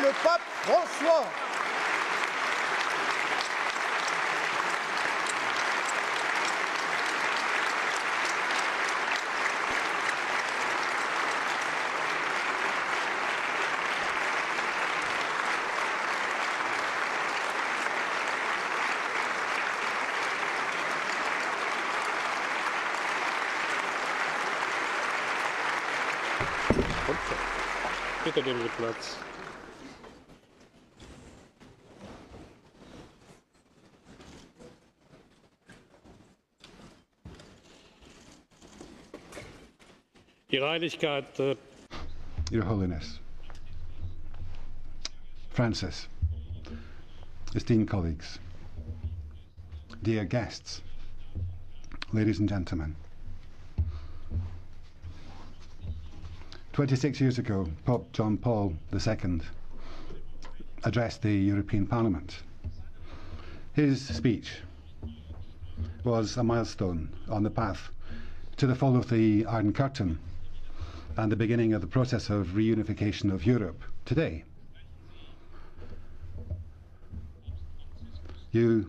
Le pape François. Bitte nehmen Sie Platz. Ihre Heiligkeit, Your Holiness, Francis, esteemed colleagues, dear guests, ladies and gentlemen. 26 years ago, Pope John Paul II addressed the European Parliament. His speech was a milestone on the path to the fall of the Iron Curtain and the beginning of the process of reunification of Europe today. You,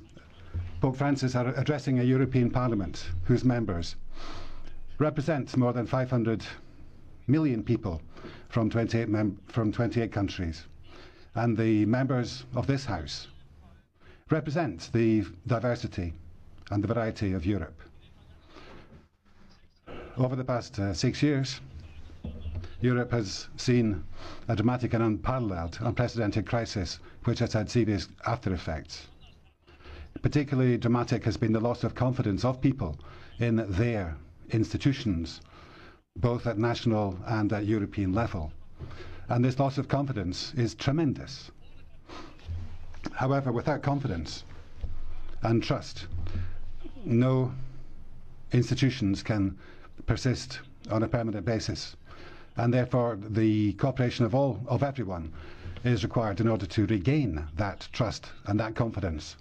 Pope Francis, are addressing a European Parliament whose members represent more than 500 million people from 28 countries. And the members of this House represent the diversity and the variety of Europe. Over the past 6 years, Europe has seen a dramatic and unparalleled, unprecedented crisis which has had serious after effects. Particularly dramatic has been the loss of confidence of people in their institutions, both at national and at European level. And this loss of confidence is tremendous. However, without confidence and trust, no institutions can persist on a permanent basis. And therefore, the cooperation of everyone is required in order to regain that trust and that confidence.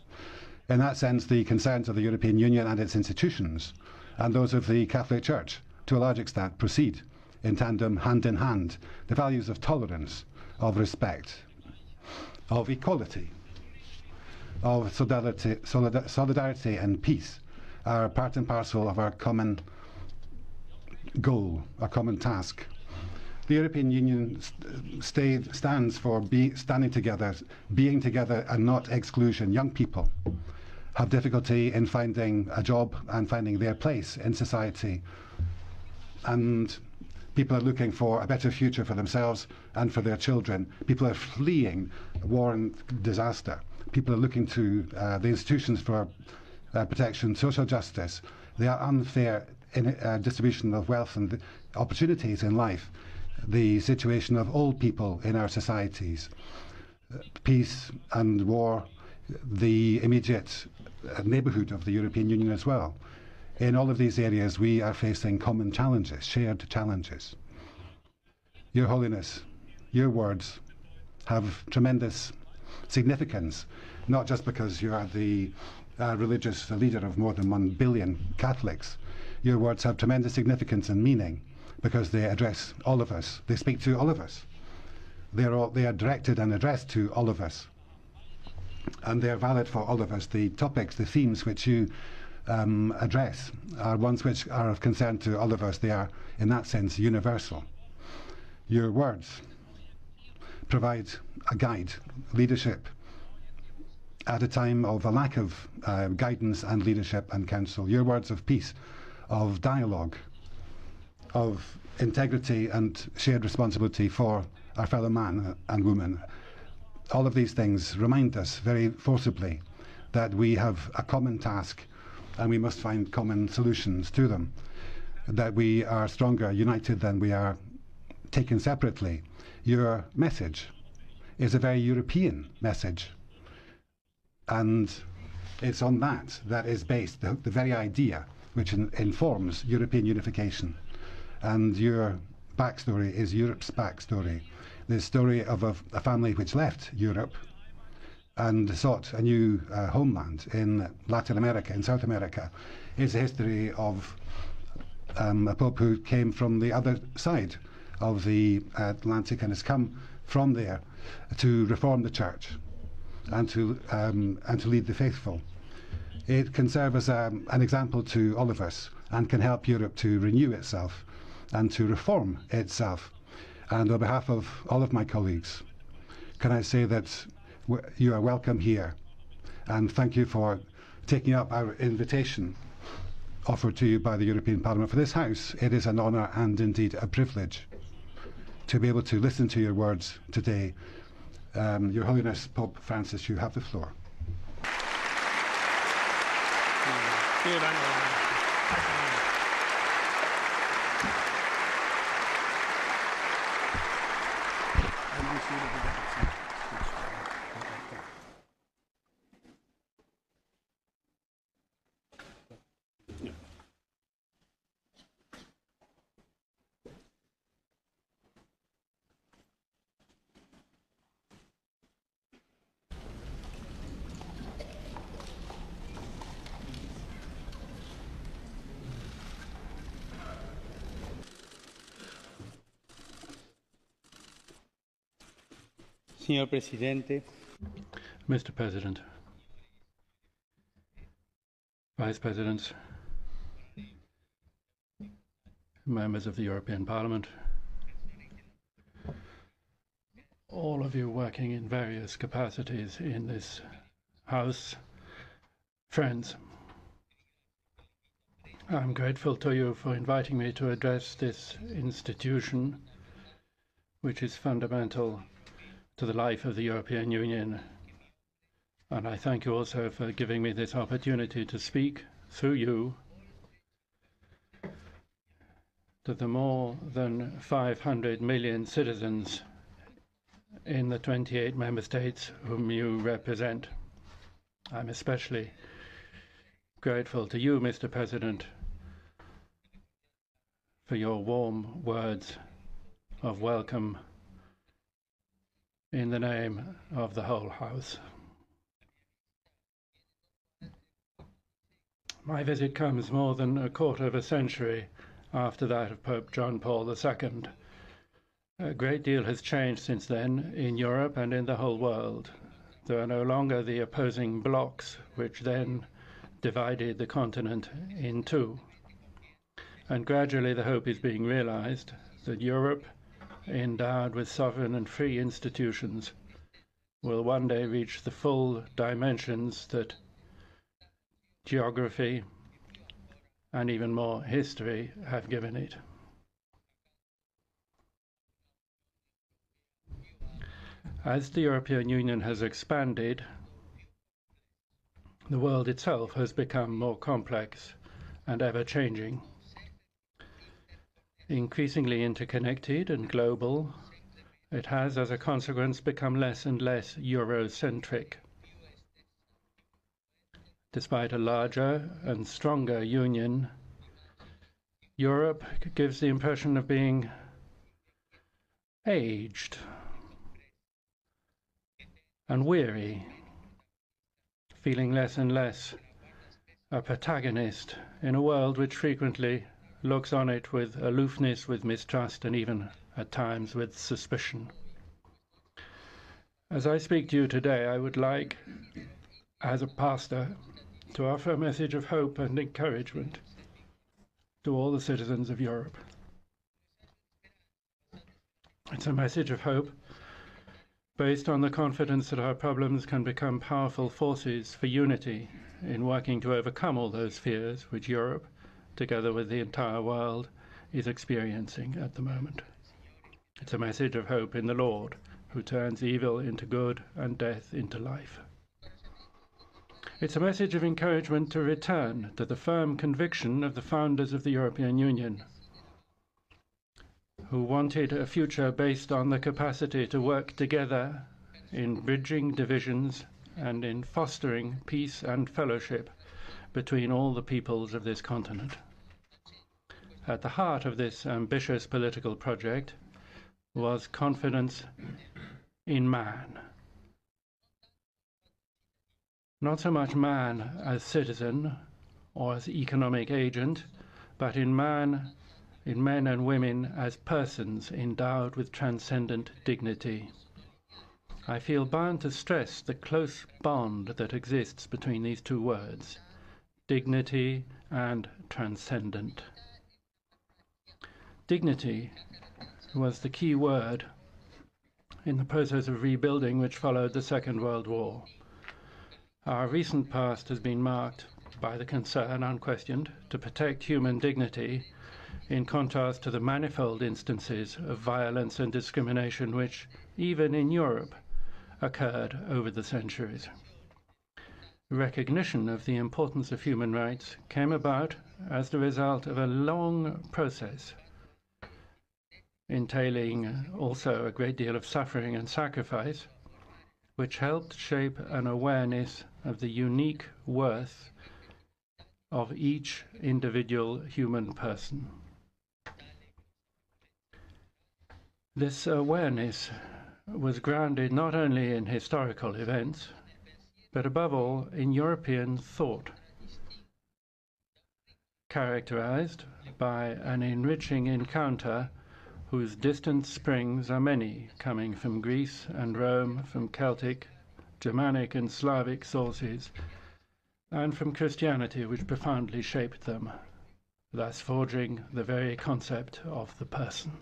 In that sense, the concerns of the European Union and its institutions, and those of the Catholic Church, to a large extent, proceed in tandem, hand in hand. The values of tolerance, of respect, of equality, of solidarity and peace are part and parcel of our common goal, our common task. The European Union stands for standing together, being together and not exclusion. Young people have difficulty in finding a job and finding their place in society. And people are looking for a better future for themselves and for their children. People are fleeing war and disaster. People are looking to the institutions for protection, social justice, the unfair distribution of wealth and opportunities in life, the situation of old people in our societies, peace and war, the immediate neighbourhood of the European Union as well. In all of these areas, we are facing common challenges, shared challenges. Your Holiness, your words have tremendous significance, not just because you are the religious leader of more than 1 billion Catholics. Your words have tremendous significance and meaning because they address all of us. They speak to all of us. They are directed and addressed to all of us. And they are valid for all of us. The topics, the themes which you address are ones which are of concern to all of us. They are, in that sense, universal. Your words provide a guide, leadership, at a time of a lack of guidance and leadership and counsel. Your words of peace, of dialogue, of integrity and shared responsibility for our fellow man and woman. All of these things remind us very forcibly that we have a common task and we must find common solutions to them, that we are stronger united than we are taken separately. Your message is a very European message, and it's on that is based the very idea which informs European unification. And your backstory is Europe's backstory, the story of a family which left Europe and sought a new homeland in Latin America, in South America. Is a history of a Pope who came from the other side of the Atlantic and has come from there to reform the Church and to lead the faithful. It can serve as an example to all of us and can help Europe to renew itself and to reform itself. And on behalf of all of my colleagues, can I say that you are welcome here, and thank you for taking up our invitation offered to you by the European Parliament. For this House, it is an honour and indeed a privilege to be able to listen to your words today. Your Holiness Pope Francis, you have the floor. Señor Presidente, Mr. President, Vice Presidents, members of the European Parliament, all of you working in various capacities in this House, friends, I'm grateful to you for inviting me to address this institution, which is fundamental to the life of the European Union. And I thank you also for giving me this opportunity to speak through you to the more than 500 million citizens in the 28 member states whom you represent. I'm especially grateful to you, Mr. President, for your warm words of welcome in the name of the whole House. My visit comes more than a quarter of a century after that of Pope John Paul II. A great deal has changed since then in Europe and in the whole world. There are no longer the opposing blocs which then divided the continent in two. And gradually the hope is being realized that Europe, endowed with sovereign and free institutions, will one day reach the full dimensions that geography and even more history have given it. As the European Union has expanded, the world itself has become more complex and ever-changing. Increasingly interconnected and global, it has, as a consequence, become less and less Eurocentric. Despite a larger and stronger union, Europe gives the impression of being aged and weary, feeling less and less a protagonist in a world which frequently looks on it with aloofness, with mistrust, and even at times with suspicion. As I speak to you today, I would like, as a pastor, to offer a message of hope and encouragement to all the citizens of Europe. It's a message of hope based on the confidence that our problems can become powerful forces for unity in working to overcome all those fears which Europe, together with the entire world, is experiencing at the moment. It's a message of hope in the Lord, who turns evil into good and death into life. It's a message of encouragement to return to the firm conviction of the founders of the European Union, who wanted a future based on the capacity to work together in bridging divisions and in fostering peace and fellowship between all the peoples of this continent. At the heart of this ambitious political project was confidence in man. Not so much man as citizen or as economic agent, but in men and women as persons endowed with transcendent dignity. I feel bound to stress the close bond that exists between these two words, dignity and transcendent. Dignity was the key word in the process of rebuilding which followed the Second World War. Our recent past has been marked by the concern, unquestioned, to protect human dignity, in contrast to the manifold instances of violence and discrimination which, even in Europe, occurred over the centuries. Recognition of the importance of human rights came about as the result of a long process, entailing also a great deal of suffering and sacrifice, which helped shape an awareness of the unique worth of each individual human person. This awareness was grounded not only in historical events, but above all in European thought, characterized by an enriching encounter whose distant springs are many, coming from Greece and Rome, from Celtic, Germanic and Slavic sources, and from Christianity, which profoundly shaped them, thus forging the very concept of the person.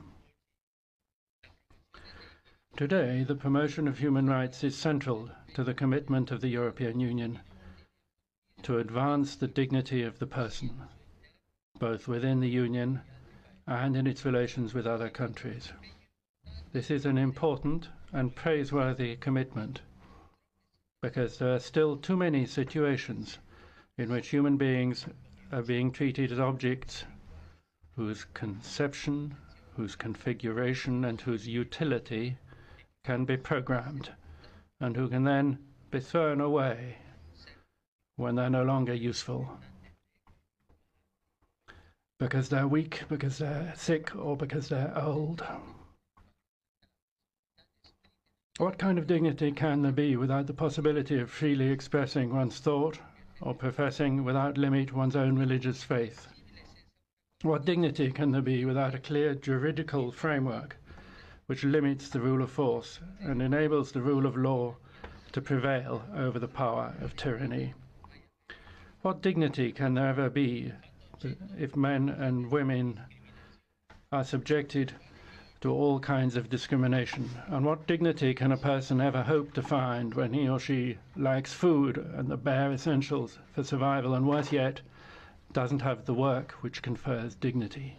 Today, the promotion of human rights is central to the commitment of the European Union to advance the dignity of the person, both within the Union and in its relations with other countries. This is an important and praiseworthy commitment, because there are still too many situations in which human beings are being treated as objects whose conception, whose configuration, and whose utility can be programmed, and who can then be thrown away when they're no longer useful, because they're weak, because they're sick, or because they're old. What kind of dignity can there be without the possibility of freely expressing one's thought or professing without limit one's own religious faith? What dignity can there be without a clear juridical framework which limits the rule of force and enables the rule of law to prevail over the power of tyranny? What dignity can there ever be if men and women are subjected to all kinds of discrimination? And what dignity can a person ever hope to find when he or she lacks food and the bare essentials for survival, and worse yet, doesn't have the work which confers dignity?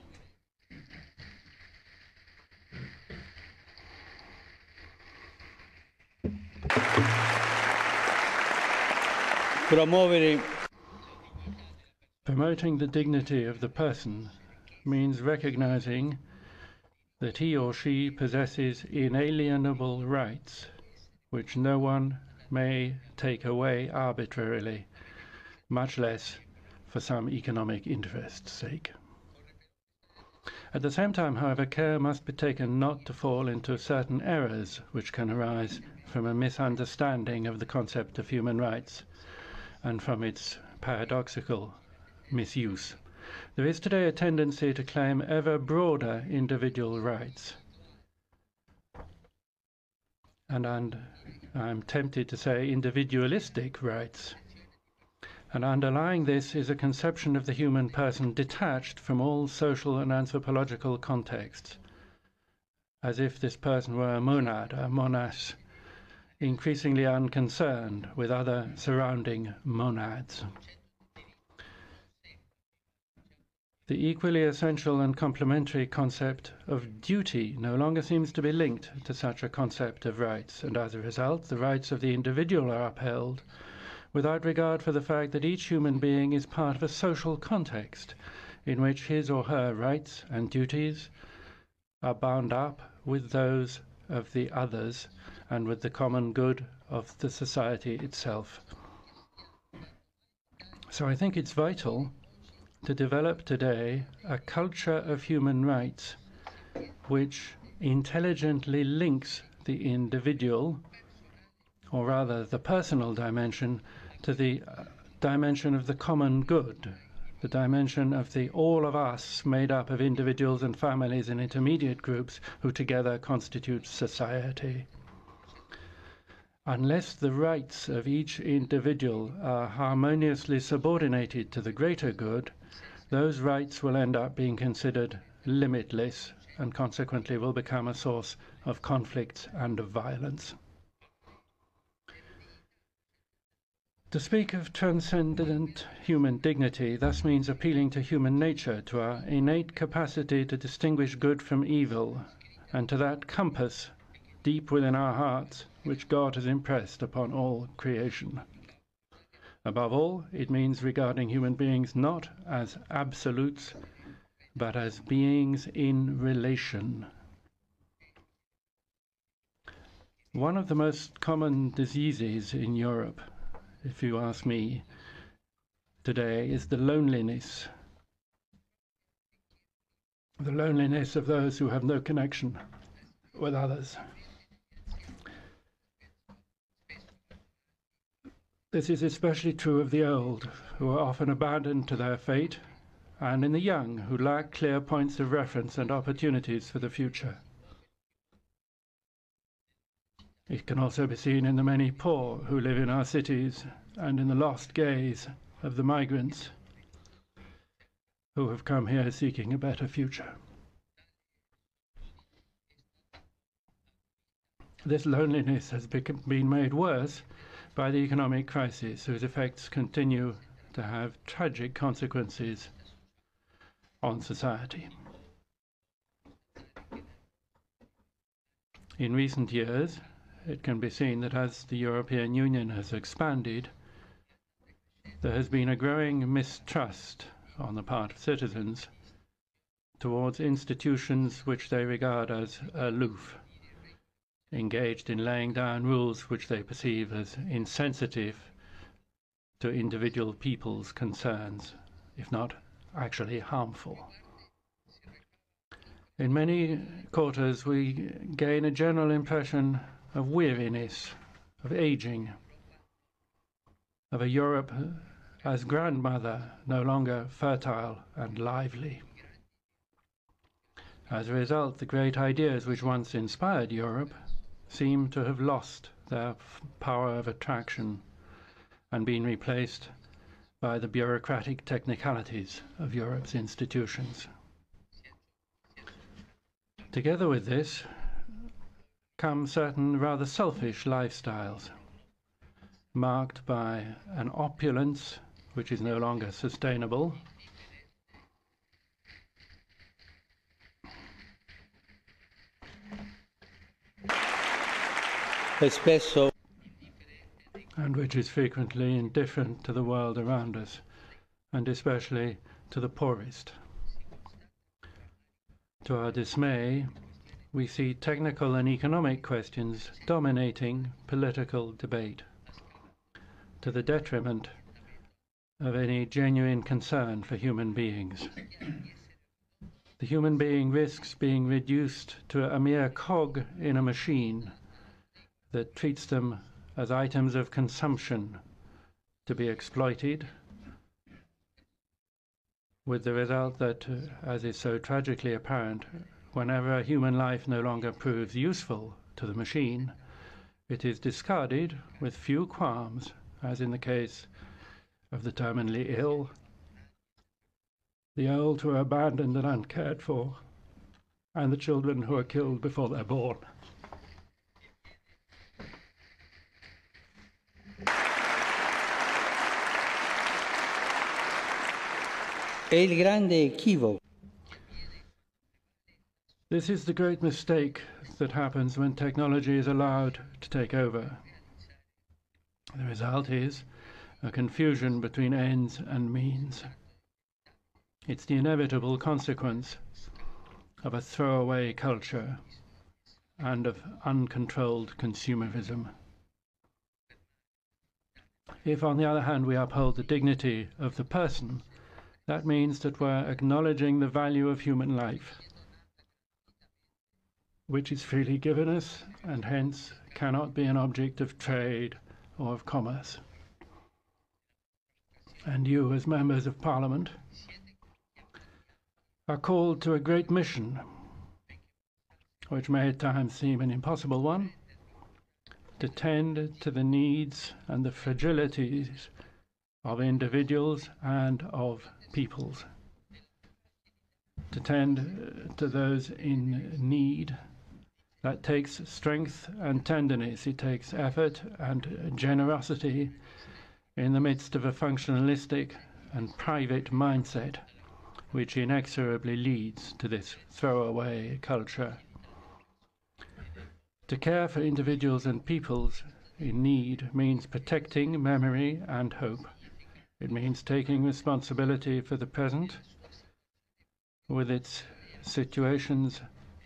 Promoting the dignity of the person means recognizing that he or she possesses inalienable rights which no one may take away arbitrarily, much less for some economic interest's sake. At the same time, however, care must be taken not to fall into certain errors which can arise from a misunderstanding of the concept of human rights and from its paradoxical misuse. There is today a tendency to claim ever broader individual rights, and I'm tempted to say individualistic rights. And underlying this is a conception of the human person detached from all social and anthropological contexts, as if this person were a monad, a monas, increasingly unconcerned with other surrounding monads. The equally essential and complementary concept of duty no longer seems to be linked to such a concept of rights, and as a result, the rights of the individual are upheld without regard for the fact that each human being is part of a social context in which his or her rights and duties are bound up with those of the others and with the common good of the society itself. So I think it's vital to develop today a culture of human rights which intelligently links the individual, or rather the personal dimension, to the dimension of the common good, the dimension of the all of us made up of individuals and families and intermediate groups who together constitute society. Unless the rights of each individual are harmoniously subordinated to the greater good, those rights will end up being considered limitless and consequently will become a source of conflict and of violence. To speak of transcendent human dignity thus means appealing to human nature, to our innate capacity to distinguish good from evil, and to that compass deep within our hearts which God has impressed upon all creation. Above all, it means regarding human beings not as absolutes, but as beings in relation. One of the most common diseases in Europe, if you ask me, today is the loneliness. The loneliness of those who have no connection with others. This is especially true of the old, who are often abandoned to their fate, and in the young, who lack clear points of reference and opportunities for the future. It can also be seen in the many poor who live in our cities and in the lost gaze of the migrants who have come here seeking a better future. This loneliness has been made worse by the economic crisis, whose effects continue to have tragic consequences on society. In recent years, it can be seen that as the European Union has expanded, there has been a growing mistrust on the part of citizens towards institutions which they regard as aloof, engaged in laying down rules which they perceive as insensitive to individual people's concerns, if not actually harmful. In many quarters, we gain a general impression of weariness, of aging, of a Europe as grandmother, no longer fertile and lively. As a result, the great ideas which once inspired Europe seem to have lost their power of attraction and been replaced by the bureaucratic technicalities of Europe's institutions. Together with this come certain rather selfish lifestyles, marked by an opulence which is no longer sustainable, and which is frequently indifferent to the world around us, and especially to the poorest. To our dismay, we see technical and economic questions dominating political debate, to the detriment of any genuine concern for human beings. The human being risks being reduced to a mere cog in a machine that treats them as items of consumption to be exploited, with the result that, as is so tragically apparent, whenever a human life no longer proves useful to the machine, it is discarded with few qualms, as in the case of the terminally ill, the old who are abandoned and uncared for, and the children who are killed before they're born. È il grande equivoco. This is the great mistake that happens when technology is allowed to take over. The result is a confusion between ends and means. It's the inevitable consequence of a throwaway culture and of uncontrolled consumerism. If, on the other hand, we uphold the dignity of the person, that means that we're acknowledging the value of human life, which is freely given us and hence cannot be an object of trade or of commerce. And you, as members of Parliament, are called to a great mission, which may at times seem an impossible one, to tend to the needs and the fragilities of individuals and of peoples, to tend to those in need. That takes strength and tenderness. It takes effort and generosity in the midst of a functionalistic and private mindset, which inexorably leads to this throwaway culture. To care for individuals and peoples in need means protecting memory and hope. It means taking responsibility for the present with its situations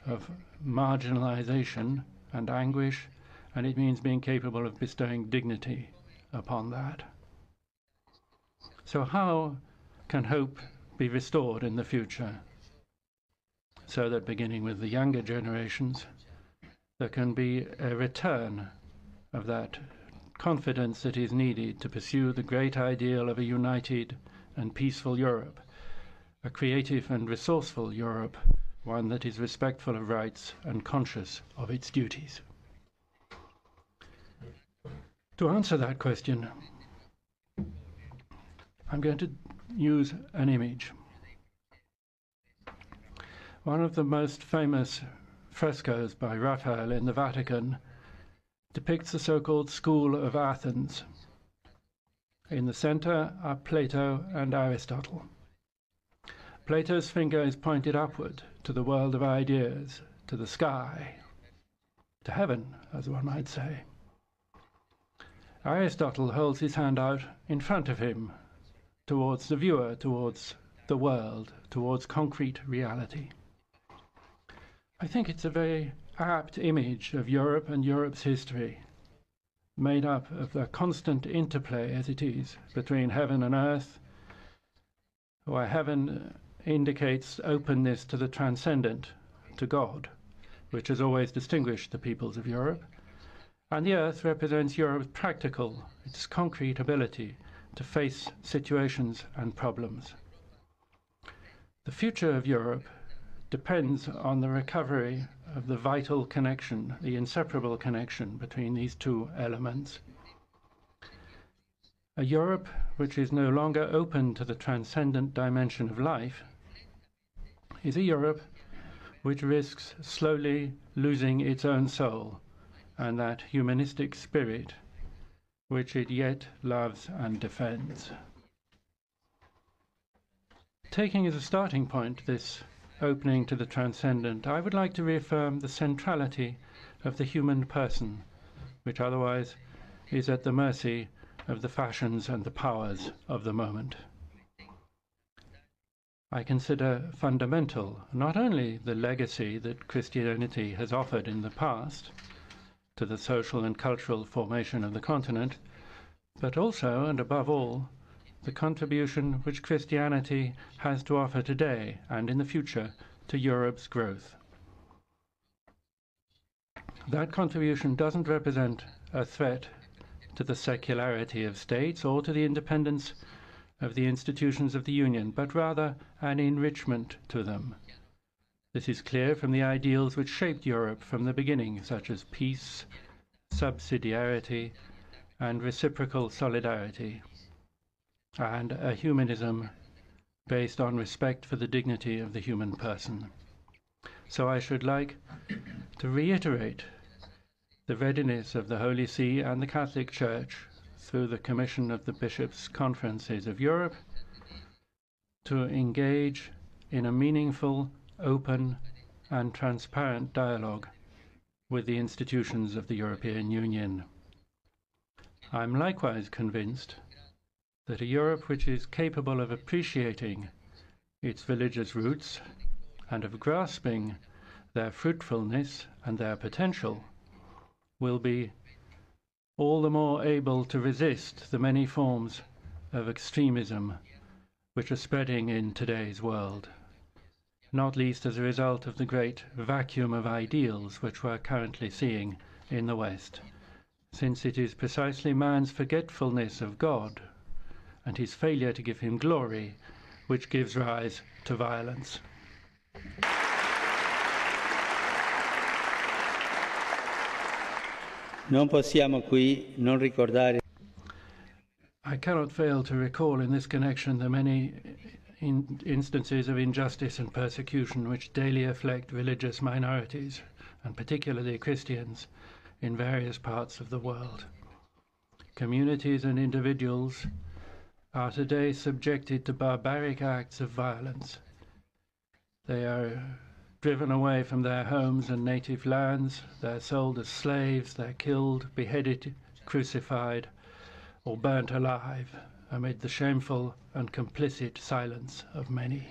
of marginalization and anguish, and it means being capable of bestowing dignity upon that. So how can hope be restored in the future, so that, beginning with the younger generations, there can be a return of that confidence that is needed to pursue the great ideal of a united and peaceful Europe, a creative and resourceful Europe, one that is respectful of rights and conscious of its duties? To answer that question, I'm going to use an image. One of the most famous frescoes by Raphael in the Vatican depicts the so-called School of Athens. In the center are Plato and Aristotle. Plato's finger is pointed upward to the world of ideas, to the sky, to heaven, as one might say. Aristotle holds his hand out in front of him, towards the viewer, towards the world, towards concrete reality. I think it's a very apt image of Europe and Europe's history, made up of the constant interplay, as it is, between heaven and earth, where heaven indicates openness to the transcendent, to God, which has always distinguished the peoples of Europe, and the earth represents Europe's practical, its concrete ability to face situations and problems. The future of Europe depends on the recovery of the vital connection, the inseparable connection between these two elements. A Europe which is no longer open to the transcendent dimension of life is a Europe which risks slowly losing its own soul and that humanistic spirit which it yet loves and defends. Taking as a starting point this opening to the transcendent, I would like to reaffirm the centrality of the human person, which otherwise is at the mercy of the fashions and the powers of the moment. I consider fundamental not only the legacy that Christianity has offered in the past to the social and cultural formation of the continent, but also, and above all, the contribution which Christianity has to offer today and in the future to Europe's growth. That contribution doesn't represent a threat to the secularity of states or to the independence of the institutions of the Union, but rather an enrichment to them. This is clear from the ideals which shaped Europe from the beginning, such as peace, subsidiarity, and reciprocal solidarity, and a humanism based on respect for the dignity of the human person. So I should like to reiterate the readiness of the Holy See and the Catholic Church, through the Commission of the Bishops' Conferences of Europe, to engage in a meaningful, open and transparent dialogue with the institutions of the European Union. I'm likewise convinced that a Europe which is capable of appreciating its religious roots and of grasping their fruitfulness and their potential will be all the more able to resist the many forms of extremism which are spreading in today's world, not least as a result of the great vacuum of ideals which we're currently seeing in the West, since it is precisely man's forgetfulness of God and his failure to give him glory which gives rise to violence. Non possiamo qui non ricordare. I cannot fail to recall in this connection the many instances of injustice and persecution which daily afflict religious minorities, and particularly Christians, in various parts of the world. Communities and individuals are today subjected to barbaric acts of violence. They are driven away from their homes and native lands, they're sold as slaves, they're killed, beheaded, crucified, or burnt alive amid the shameful and complicit silence of many.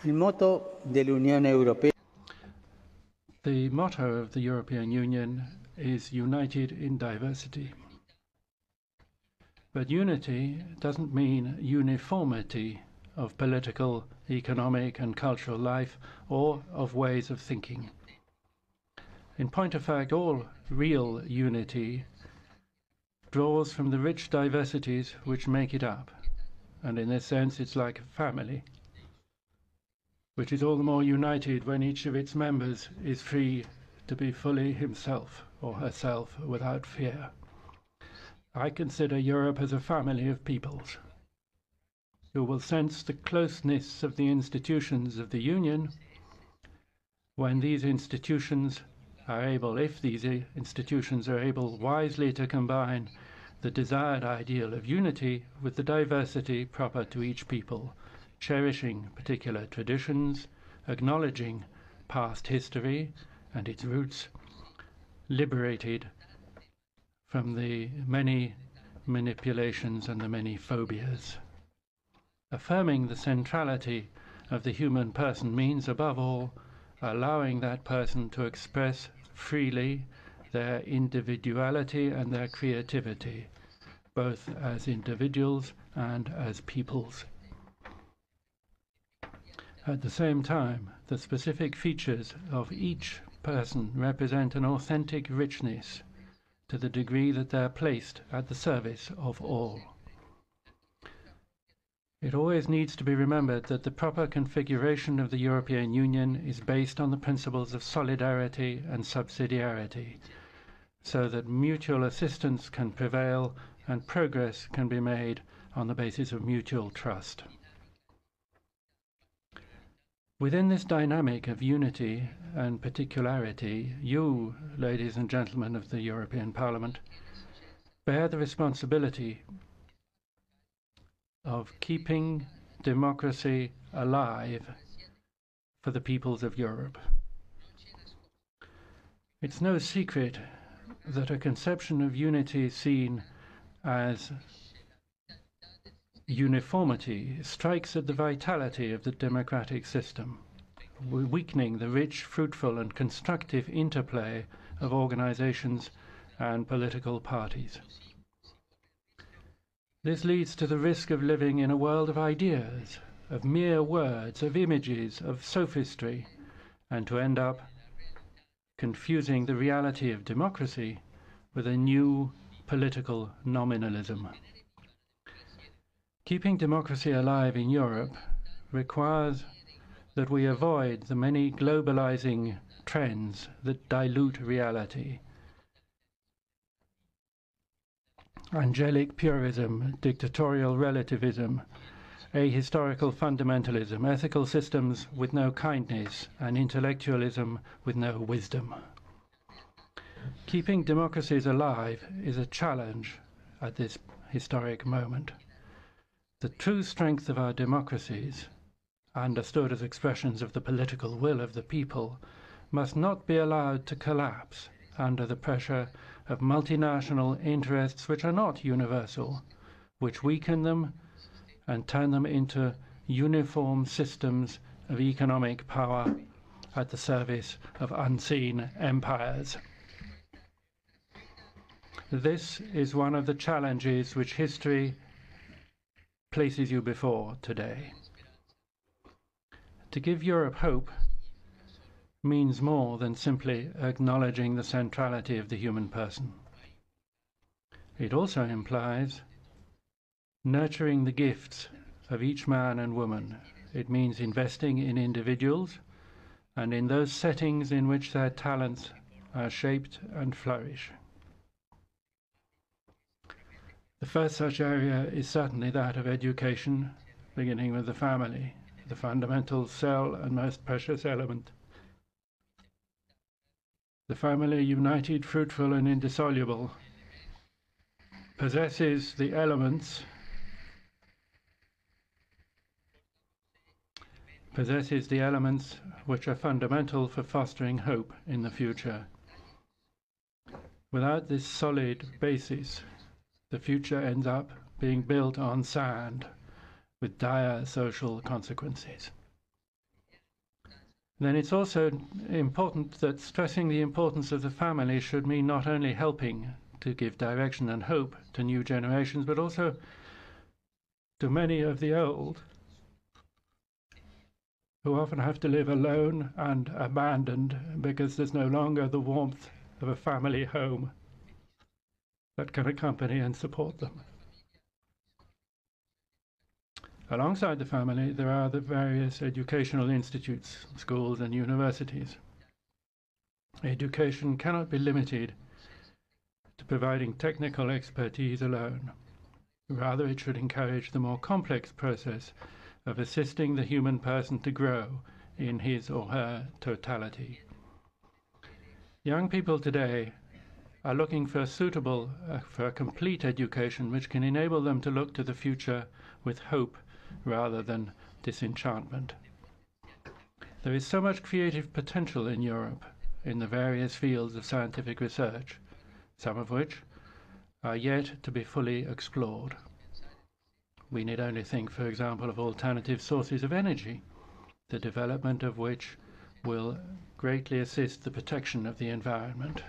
Il motto dell'Unione Europea. The motto of the European Union is united in diversity. But unity doesn't mean uniformity of political, economic and cultural life or of ways of thinking. In point of fact, all real unity draws from the rich diversities which make it up. And in this sense, it's like a family, which is all the more united when each of its members is free to be fully himself or herself without fear. I consider Europe as a family of peoples who will sense the closeness of the institutions of the Union when these institutions are able, if these institutions are able wisely to combine the desired ideal of unity with the diversity proper to each people, cherishing particular traditions, acknowledging past history and its roots, liberated from the many manipulations and the many phobias. Affirming the centrality of the human person means, above all, allowing that person to express freely their individuality and their creativity, both as individuals and as peoples. At the same time, the specific features of each person represent an authentic richness to the degree that they are placed at the service of all. It always needs to be remembered that the proper configuration of the European Union is based on the principles of solidarity and subsidiarity, so that mutual assistance can prevail and progress can be made on the basis of mutual trust. Within this dynamic of unity and particularity, you, ladies and gentlemen of the European Parliament, bear the responsibility of keeping democracy alive for the peoples of Europe. It's no secret that a conception of unity seen as uniformity strikes at the vitality of the democratic system, weakening the rich, fruitful and constructive interplay of organizations and political parties. This leads to the risk of living in a world of ideas, of mere words, of images, of sophistry, and to end up confusing the reality of democracy with a new political nominalism. Keeping democracy alive in Europe requires that we avoid the many globalizing trends that dilute reality. Angelic purism, dictatorial relativism, ahistorical fundamentalism, ethical systems with no kindness, and intellectualism with no wisdom. Keeping democracies alive is a challenge at this historic moment. The true strength of our democracies, understood as expressions of the political will of the people, must not be allowed to collapse under the pressure of multinational interests which are not universal, which weaken them and turn them into uniform systems of economic power at the service of unseen empires. This is one of the challenges which history places you before today. To give Europe hope means more than simply acknowledging the centrality of the human person. It also implies nurturing the gifts of each man and woman. It means investing in individuals and in those settings in which their talents are shaped and flourish. The first such area is certainly that of education, beginning with the family, the fundamental cell and most precious element. The family, united, fruitful, and indissoluble, possesses the elements which are fundamental for fostering hope in the future. Without this solid basis, the future ends up being built on sand with dire social consequences. Then it's also important that stressing the importance of the family should mean not only helping to give direction and hope to new generations, but also to many of the old who often have to live alone and abandoned because there's no longer the warmth of a family home that can accompany and support them. Alongside the family, there are the various educational institutes, schools and universities. Education cannot be limited to providing technical expertise alone. Rather, it should encourage the more complex process of assisting the human person to grow in his or her totality. Young people today are looking for a complete education which can enable them to look to the future with hope rather than disenchantment. There is so much creative potential in Europe in the various fields of scientific research, some of which are yet to be fully explored. We need only think, for example, of alternative sources of energy, the development of which will greatly assist the protection of the environment.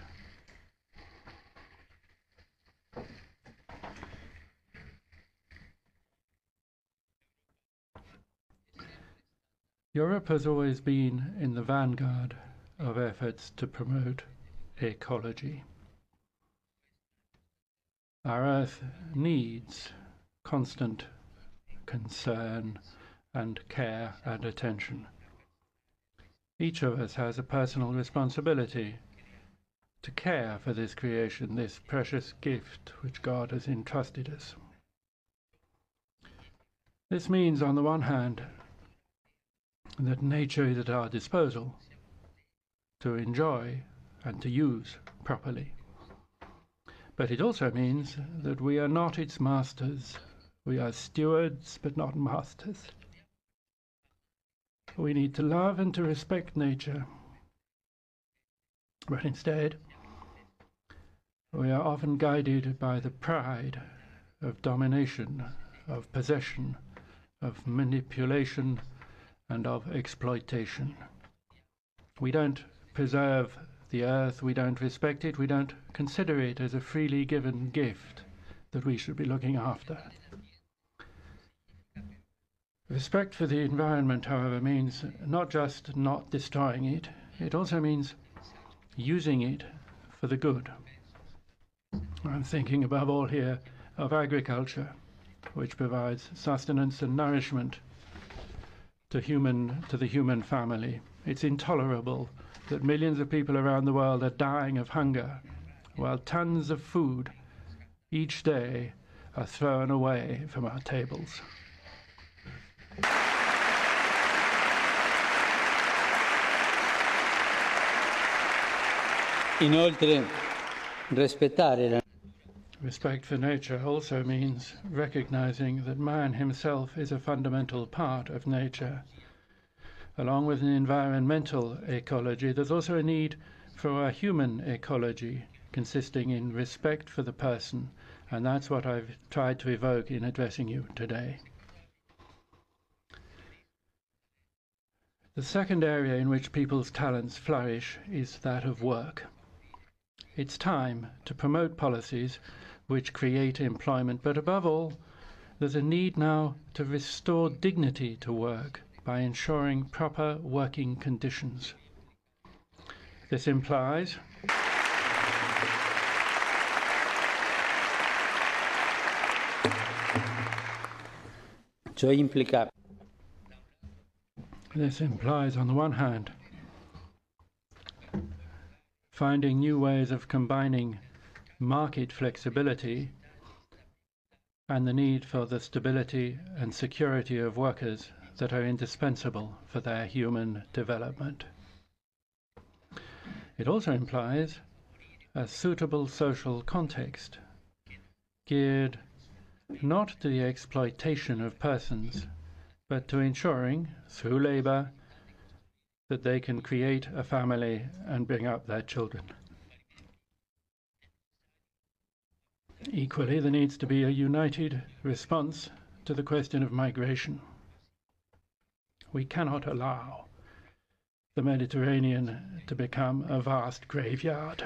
Europe has always been in the vanguard of efforts to promote ecology. Our Earth needs constant concern and care and attention. Each of us has a personal responsibility to care for this creation, this precious gift which God has entrusted us. This means, on the one hand, that nature is at our disposal to enjoy and to use properly. But it also means that we are not its masters. We are stewards, but not masters. We need to love and to respect nature. But instead, we are often guided by the pride of domination, of possession, of manipulation, and of exploitation. We don't preserve the earth, we don't respect it, we don't consider it as a freely given gift that we should be looking after. Respect for the environment, however, means not just not destroying it, it also means using it for the good. I'm thinking above all here of agriculture, which provides sustenance and nourishment to the human family. It's intolerable that millions of people around the world are dying of hunger, while tons of food each day are thrown away from our tables. Inoltre, rispettare la Respect for nature also means recognizing that man himself is a fundamental part of nature. Along with an environmental ecology, there's also a need for a human ecology consisting in respect for the person, and that's what I've tried to evoke in addressing you today. The second area in which people's talents flourish is that of work. It's time to promote policies which create employment, but above all, there's a need now to restore dignity to work by ensuring proper working conditions. This implies on the one hand, finding new ways of combining market flexibility and the need for the stability and security of workers that are indispensable for their human development. It also implies a suitable social context geared not to the exploitation of persons, but to ensuring, through labor, that they can create a family and bring up their children. Equally, there needs to be a united response to the question of migration. We cannot allow the Mediterranean to become a vast graveyard.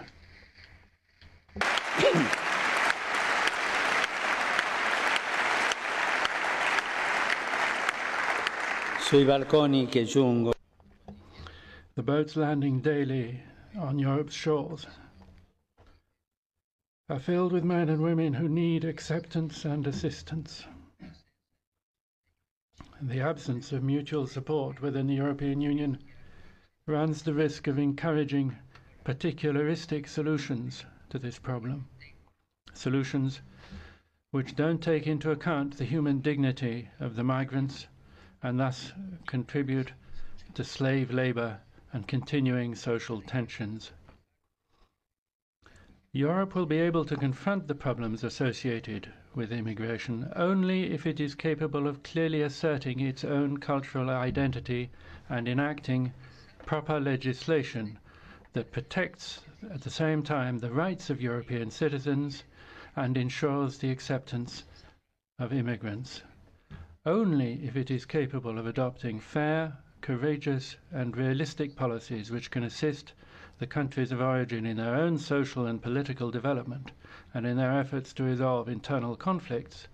sui balconi che giungono. The boats landing daily on Europe's shores are filled with men and women who need acceptance and assistance. The absence of mutual support within the European Union runs the risk of encouraging particularistic solutions to this problem, solutions which don't take into account the human dignity of the migrants and thus contribute to slave labor and continuing social tensions. Europe will be able to confront the problems associated with immigration only if it is capable of clearly asserting its own cultural identity and enacting proper legislation that protects at the same time the rights of European citizens and ensures the acceptance of immigrants. Only if it is capable of adopting fair, courageous and realistic policies which can assist the countries of origin in their own social and political development and in their efforts to resolve internal conflicts,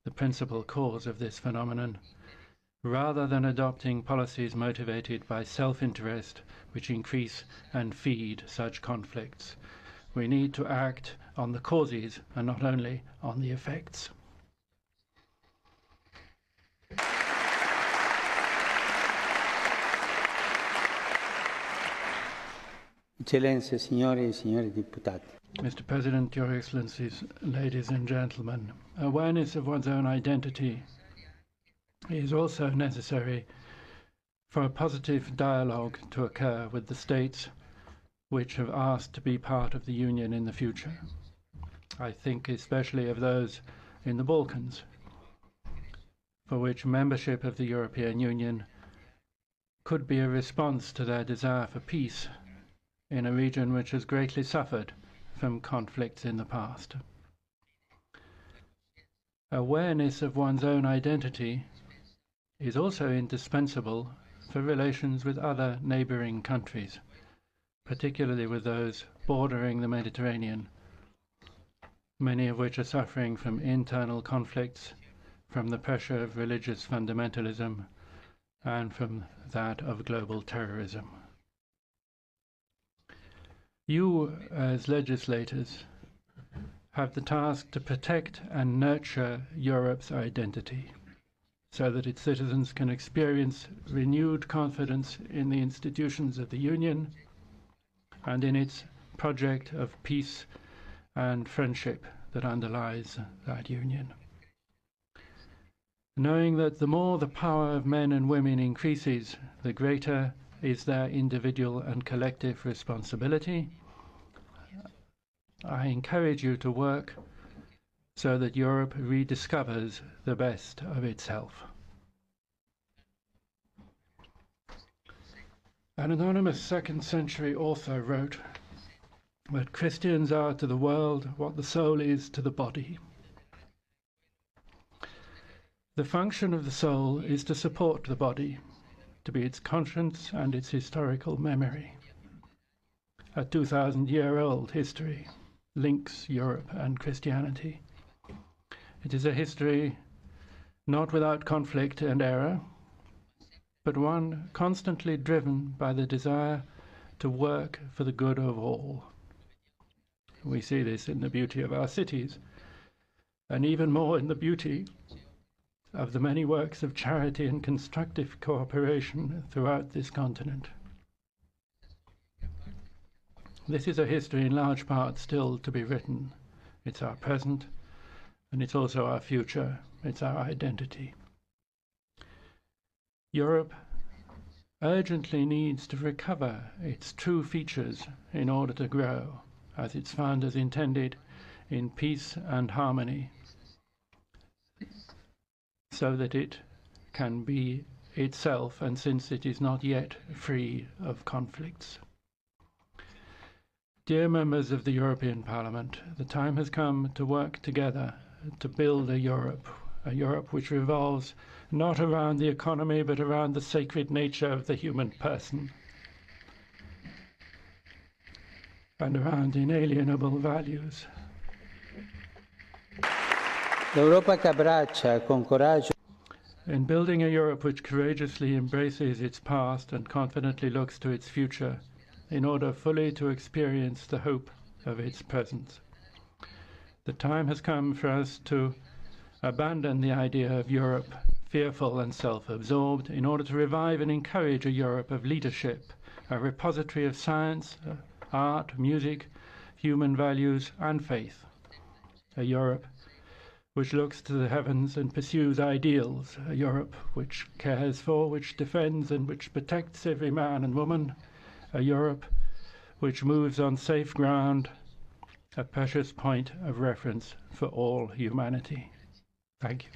the principal cause of this phenomenon, rather than adopting policies motivated by self-interest which increase and feed such conflicts. We need to act on the causes and not only on the effects. Eccellenze, signore e signori deputati. Mr. President, Your Excellencies, ladies and gentlemen, awareness of one's own identity is also necessary for a positive dialogue to occur with the states which have asked to be part of the Union in the future. I think especially of those in the Balkans, for which membership of the European Union could be a response to their desire for peace in a region which has greatly suffered from conflicts in the past. Awareness of one's own identity is also indispensable for relations with other neighboring countries, particularly with those bordering the Mediterranean, many of which are suffering from internal conflicts, from the pressure of religious fundamentalism, and from that of global terrorism. You, as legislators, have the task to protect and nurture Europe's identity so that its citizens can experience renewed confidence in the institutions of the Union and in its project of peace and friendship that underlies that Union. Knowing that the more the power of men and women increases, the greater is their individual and collective responsibility, I encourage you to work so that Europe rediscovers the best of itself. An anonymous 2nd century author wrote that Christians are to the world what the soul is to the body. The function of the soul is to support the body, to be its conscience and its historical memory. A 2,000-year-old history links Europe and Christianity. It is a history not without conflict and error, but one constantly driven by the desire to work for the good of all. We see this in the beauty of our cities, and even more in the beauty of the many works of charity and constructive cooperation throughout this continent. This is a history in large part still to be written. It's our present, and it's also our future. It's our identity. Europe urgently needs to recover its true features in order to grow, as its founders intended, in peace and harmony, so that it can be itself, and since it is not yet free of conflicts. Dear members of the European Parliament, the time has come to work together to build a Europe which revolves not around the economy but around the sacred nature of the human person and around inalienable values. L'Europa che abbraccia con coraggio. In building a Europe which courageously embraces its past and confidently looks to its future in order fully to experience the hope of its present. The time has come for us to abandon the idea of Europe, fearful and self-absorbed, in order to revive and encourage a Europe of leadership, a repository of science, art, music, human values and faith. A Europe which looks to the heavens and pursues ideals, a Europe which cares for, which defends and which protects every man and woman, a Europe which moves on safe ground, a precious point of reference for all humanity. Thank you.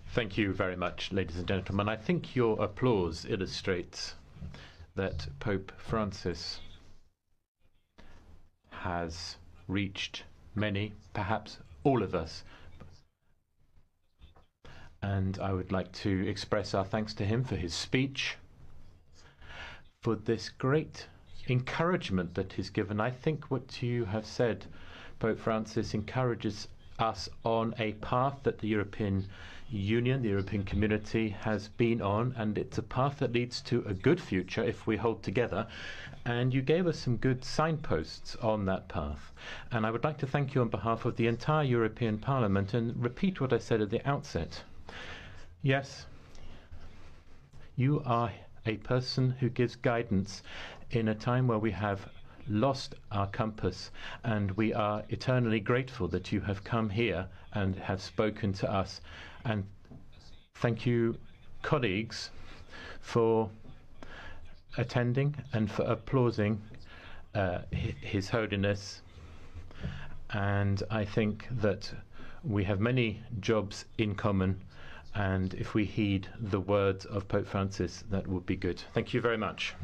Thank you very much, ladies and gentlemen. I think your applause illustrates that Pope Francis has reached many, perhaps all of us. And I would like to express our thanks to him for his speech, for this great encouragement that he's given. I think what you have said, Pope Francis, encourages us on a path that the European Union, the European community has been on, and it's a path that leads to a good future if we hold together. And you gave us some good signposts on that path. And I would like to thank you on behalf of the entire European Parliament and repeat what I said at the outset. Yes, you are a person who gives guidance in a time where we have lost our compass, and we are eternally grateful that you have come here and have spoken to us. And thank you, colleagues, for attending and for applauding His Holiness. And I think that we have many jobs in common, and if we heed the words of Pope Francis, that would be good. Thank you very much.